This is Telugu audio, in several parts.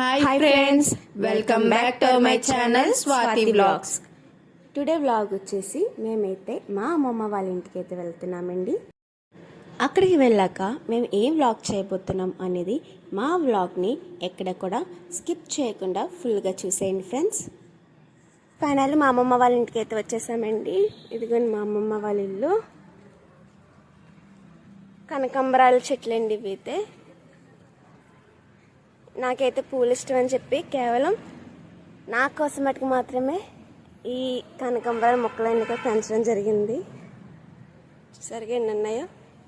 Hi friends, welcome back to my channel Swathi blogs. Today vlog వచ్చేసి మేమైతే మా అమ్మమ్మ వాళ్ళ ఇంటికి అయితే వెళ్తున్నామండి. అక్కడికి వెళ్ళాక మేము ఏం వ్లాగ్ చేయబోతున్నాం అనేది మా వ్లాగ్ని ఎక్కడ కూడా స్కిప్ చేయకుండా ఫుల్గా చూసేయండి ఫ్రెండ్స్. ఫైనల్ మా అమ్మమ్మ వాళ్ళ ఇంటికి అయితే వచ్చేసామండి. ఇదిగోండి మా అమ్మమ్మ వాళ్ళ ఇల్లు. కనకాంబరాల చెట్లండి ఇవి అయితే. నాకైతే పూలు ఇష్టం అని చెప్పి కేవలం నా కోసం మటుకు మాత్రమే ఈ కనకాంబరాల మొక్కలన్నీ కూడా పెంచడం జరిగింది. సరిగా ఎన్ని ఉన్నాయో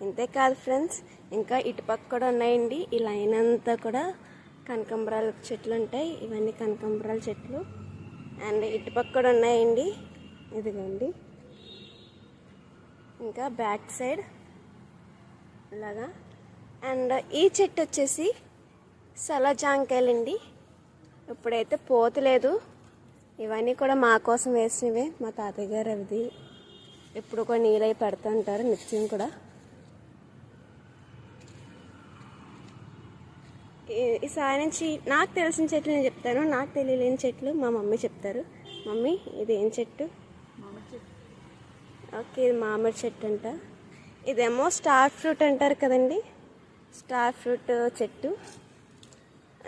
ఇంతే కాదు ఫ్రెండ్స్, ఇంకా ఇటుపక్క కూడా ఉన్నాయండి. ఈ లైన్ అంతా కూడా కనకాంబరాల చెట్లు ఉంటాయి. ఇవన్నీ కనకాంబరాల చెట్లు. అండ్ ఇటుపక్క కూడా ఉన్నాయండి, ఇదిగోండి. ఇంకా బ్యాక్ సైడ్ ఇలాగా. అండ్ ఈ చెట్టు వచ్చేసి సలజాంకాయలండి. ఇప్పుడైతే పోతలేదు. ఇవన్నీ కూడా మా కోసం వేసినవే. మా తాతయ్య గారు అవి ఎప్పుడు కూడా నీళ్ళై పెడతా ఉంటారు నిత్యం కూడా. ఈసారి నుంచి నాకు తెలిసిన చెట్లు నేను చెప్తాను, నాకు తెలియలేని చెట్లు మా మమ్మీ చెప్తారు. మమ్మీ ఇది ఏం చెట్టు? ఓకే, ఇది మామిడి చెట్టు అంట. ఇదేమో స్టార్ ఫ్రూట్ అంటారు కదండి, స్టార్ ఫ్రూట్ చెట్టు.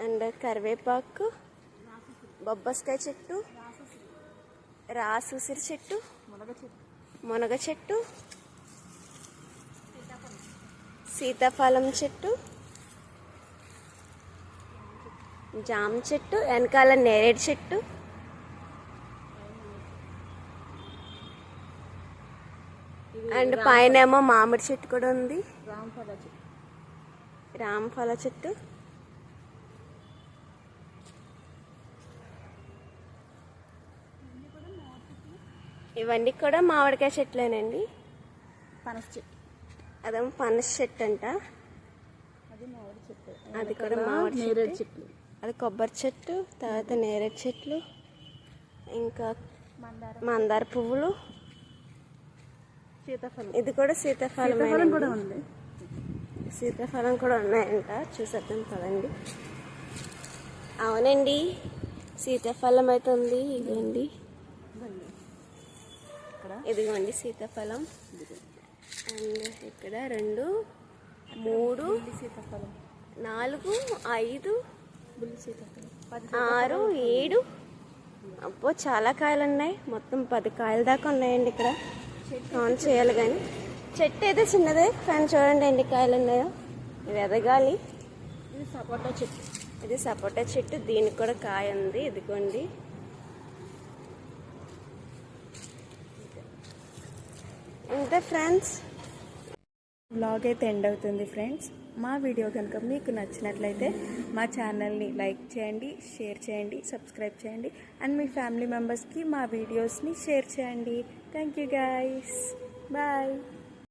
అండ్ కరివేపాకు, బొబ్బస్కాయ చెట్టు, రాసుసిరి చెట్టు, మునగ చెట్టు, సీతాఫలం చెట్టు, జామ చెట్టు, వెనకాల నేరేడు చెట్టు, అండ్ పైన ఏమో మామిడి చెట్టు కూడా ఉంది, రామఫల చెట్టు. ఇవన్నీ కూడా మామిడికాయ చెట్లేనండి. పనస చెట్టు, అదేమో పనస చెట్టు అంట. అది కూడా మామిడి నేరేడు చెట్లు. అది కొబ్బరి చెట్టు, తర్వాత నేరేడు చెట్లు, ఇంకా మందార పువ్వులు, సీతాఫలం. ఇది కూడా సీతాఫలం కూడా ఉంది. సీతాఫలం కూడా ఉన్నాయంట, చూసేద్దాం పదండి. అవునండి, సీతాఫలం అయితే ఉంది. ఇదిగోండి, ఇదిగోండి సీతాఫలం. అండ్ ఇక్కడ 2, 3, 4, 5, 6, 7. అబ్బో చాలా కాయలు ఉన్నాయి. మొత్తం 10 కాయల దాకా ఉన్నాయండి ఇక్కడ. కౌంట్ చేయాలి కానీ. చెట్టు అయితే చిన్నదే కానీ చూడండి ఎన్ని కాయలు ఉన్నాయో. ఇది ఎదగాలి. ఇది సపోటా చెట్టు. ఇది సపోటా చెట్టు, దీనికి కూడా కాయ ఉంది. ఇదిగోండి. ఇంతే ఫ్రెండ్స్, వ్లాగ్ అయితే ఎండ్ అవుతుంది ఫ్రెండ్స్. మా వీడియో కనుక మీకు నచ్చినట్లయితే మా ఛానల్ని లైక్ చేయండి, షేర్ చేయండి, సబ్స్క్రైబ్ చేయండి. అండ్ మీ ఫ్యామిలీ మెంబర్స్కి మా వీడియోస్ని షేర్ చేయండి. Thank you guys, bye.